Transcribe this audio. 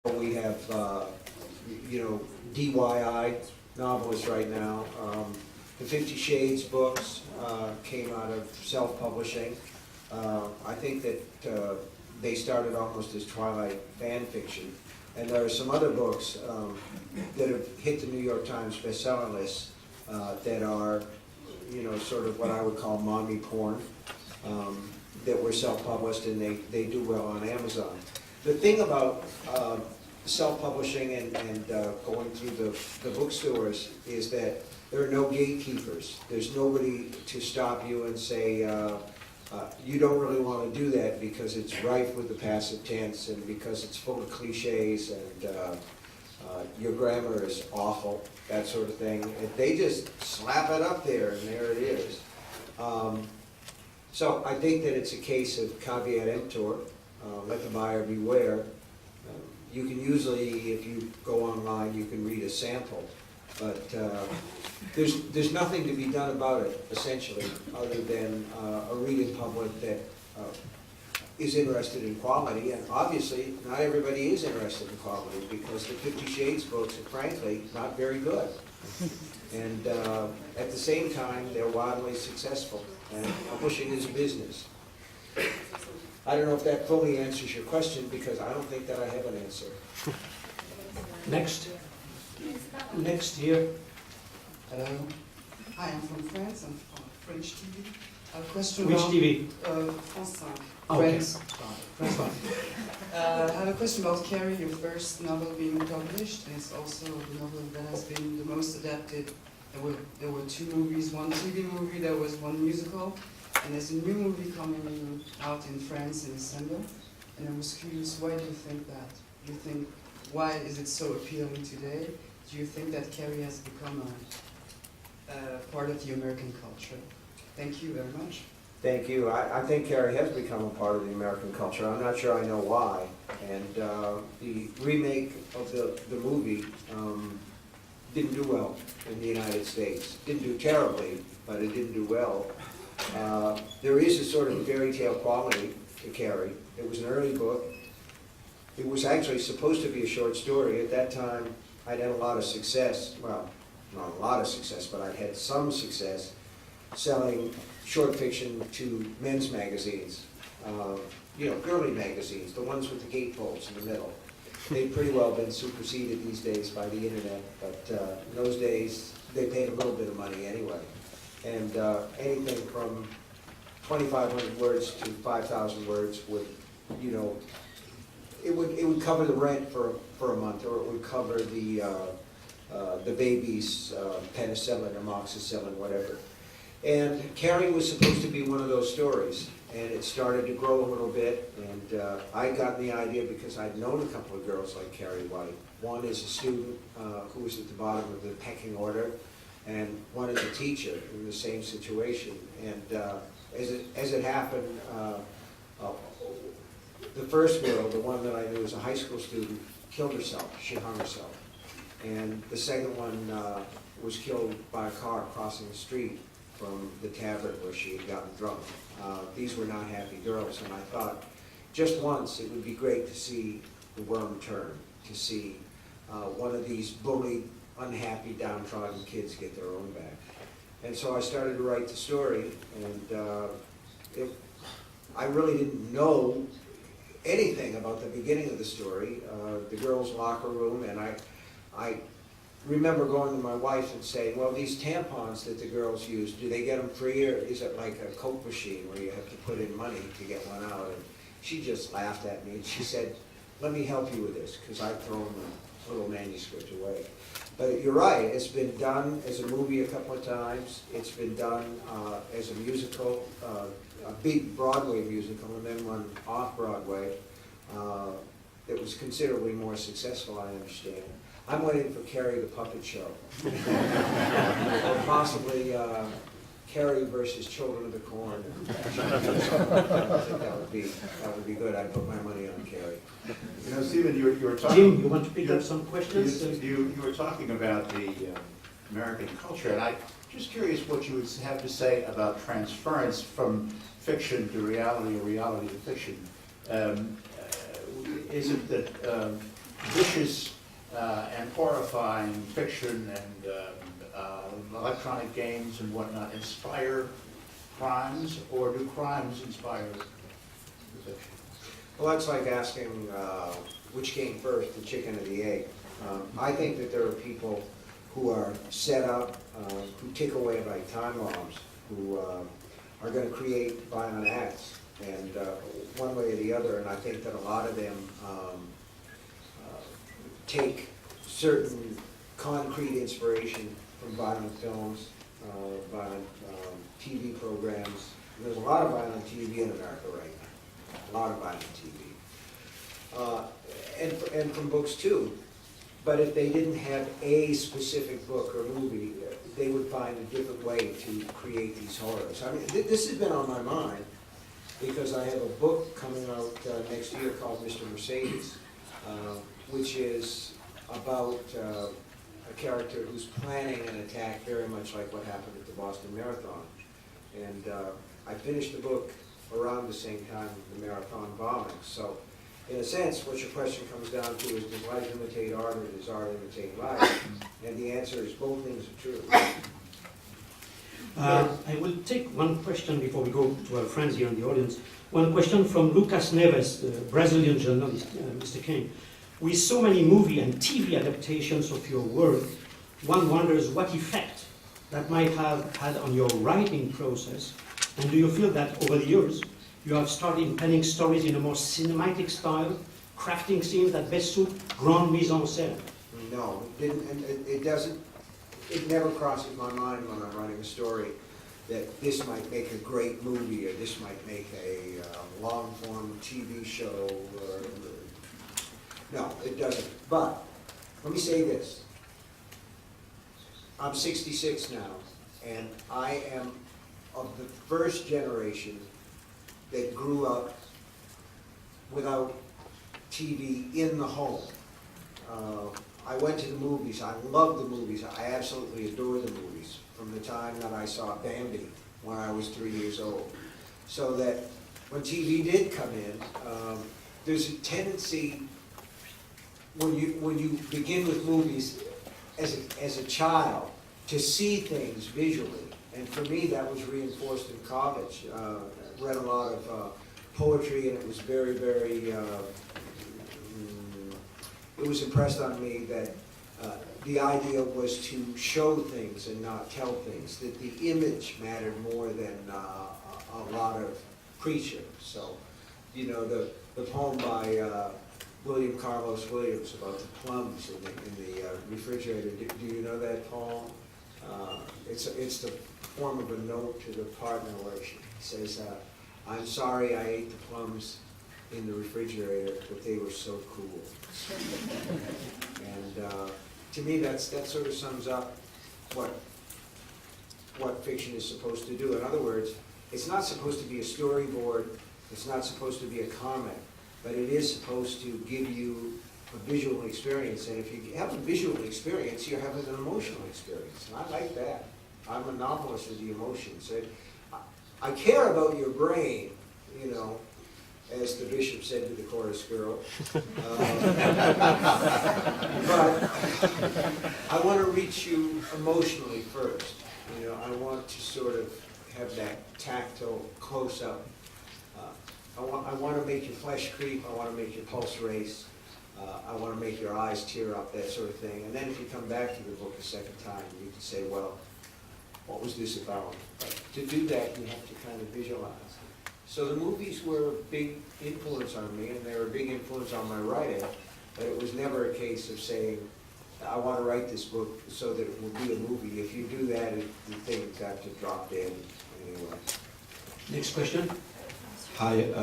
We have, DIY novelists right now. The 50 Shades books came out of self-publishing. I think that they started almost as Twilight fan fiction. And there are some other books that have hit the New York Times bestseller list that are, sort of what I would call mommy porn, that were self-published, and they do well on Amazon. The thing about self-publishing and going through the bookstores is that there are no gatekeepers. There's nobody to stop you and say, you don't really want to do that because it's rife with the passive tense and because it's full of cliches and your grammar is awful, that sort of thing. And they just slap it up there and there it is. So I think that it's a case of caveat emptor, let the buyer beware. You can usually, if you go online, you can read a sample, but there's nothing to be done about it, essentially, other than a reading public that is interested in quality, and obviously not everybody is interested in quality because the 50 Shades books are frankly not very good. And at the same time, they're wildly successful, and publishing is a business. I don't know if that fully answers your question because I don't think that I have an answer. Next year. Hello. Hi, I'm from France. I'm from French TV. I have a question Which about... TV? France 5. Okay. France. That's fine. I have a question about Carrie, your first novel being published, and it's also the novel that has been the most adapted. There were two movies, one TV movie, there was one musical, and there's a new movie coming out in France in December. And I was curious, why do you think that? Do you think, why is it so appealing today? Do you think that Carrie has become a part of the American culture? Thank you very much. Thank you. I think Carrie has become a part of the American culture. I'm not sure I know why. And the remake of the movie didn't do well in the United States. Didn't do terribly, but it didn't do well. There is a sort of fairy tale quality to Carrie. It was an early book. It was actually supposed to be a short story. At that time, I'd had a lot of success. Well, not a lot of success, but I'd had some success selling short fiction to men's magazines. Girly magazines, the ones with the gatefolds in the middle. They've pretty well been superseded these days by the internet, but in those days, they paid a little bit of money anyway. And anything from 2,500 words to 5,000 words would, it would cover the rent for a month, or it would cover the baby's penicillin, amoxicillin, whatever. And Carrie was supposed to be one of those stories, and it started to grow a little bit, and I got the idea because I'd known a couple of girls like Carrie White. One is a student who was at the bottom of the pecking order, and one is a teacher in the same situation. And as it happened, the first girl, the one that I knew was a high school student, killed herself. She hung herself. And the second one was killed by a car crossing the street from the tavern where she had gotten drunk. These were not happy girls, and I thought just once it would be great to see the worm turn, to see one of these bullied, unhappy, downtrodden kids get their own back. And so I started to write the story, and I really didn't know anything about the beginning of the story, the girls' locker room, and I remember going to my wife and saying, well, these tampons that the girls use, do they get them free, or is it like a Coke machine where you have to put in money to get one out? And she just laughed at me and she said, let me help you with this, because I've thrown the little manuscript away. But you're right, it's been done as a movie a couple of times. It's been done as a musical, a big Broadway musical, and then one off-Broadway. It was considerably more successful, I understand. I'm waiting for Carrie the Puppet Show. Or possibly Carrie versus Children of the Corn. I think that would be good. I'd put my money on Carrie. Stephen, you were talking... Jim, you want to pick up some questions? You were talking about the American culture, and I'm just curious what you would have to say about transference from fiction to reality or reality to fiction. Is it that vicious and horrifying fiction and electronic games and whatnot inspire crimes, or do crimes inspire the fiction? Well, that's like asking which came first, the chicken or the egg. I think that there are people who are set up, who tick away like time bombs, who are going to create violent acts, and one way or the other. And I think that a lot of them take certain concrete inspiration from violent films, violent TV programs. There's a lot of violent TV in America right now, a lot of violent TV. And from books too. But if they didn't have a specific book or movie, they would find a different way to create these horrors. I mean, this has been on my mind because I have a book coming out next year called Mr. Mercedes, which is about a character who's planning an attack very much like what happened at the Boston Marathon. And I finished the book around the same time of the marathon bombing. So, in a sense, what your question comes down to is, does life imitate art, or does art imitate life? And the answer is both things are true. I will take one question before we go to our friends here in the audience. One question from Lucas Neves, the Brazilian journalist, Mr. King. With so many movie and TV adaptations of your work, one wonders what effect that might have had on your writing process, and do you feel that over the years you have started penning stories in a more cinematic style, crafting scenes that best suit grand mise en scène? No, it didn't, and it doesn't, it never crosses my mind when I'm writing a story that this might make a great movie, or this might make a long-form TV show, or, no, it doesn't. But, let me say this. I'm 66 now, and I am of the first generation that grew up without TV in the home. I went to the movies. I love the movies. I absolutely adore the movies from the time that I saw Bambi when I was 3 years old. So that when TV did come in, there's a tendency when you begin with movies as a child to see things visually. And for me, that was reinforced in college. Read a lot of poetry, and it was very, very, it was impressed on me that the idea was to show things and not tell things, that the image mattered more than a lot of preaching. So, you know, the poem by William Carlos Williams about the plums in the refrigerator, do you know that poem? It's the form of a note to the partner where she says, I'm sorry I ate the plums in the refrigerator, but they were so cool. And to me, that sort of sums up what fiction is supposed to do. In other words, it's not supposed to be a storyboard, it's not supposed to be a comic, but it is supposed to give you a visual experience. And if you have a visual experience, you're having an emotional experience. And I like that. I'm a novelist of the emotions. I care about your brain, you know, as the bishop said to the chorus girl. But I want to reach you emotionally first. You know, I want to sort of have that tactile close-up. I want to make your flesh creep. I want to make your pulse race. I want to make your eyes tear up, that sort of thing. And then if you come back to the book a second time, you can say, well, what was this about? But to do that, you have to kind of visualize. So the movies were a big influence on me, and they were a big influence on my writing, but it was never a case of saying, I want to write this book so that it will be a movie. If you do that, the things have to drop dead anyway. Next question. Hi,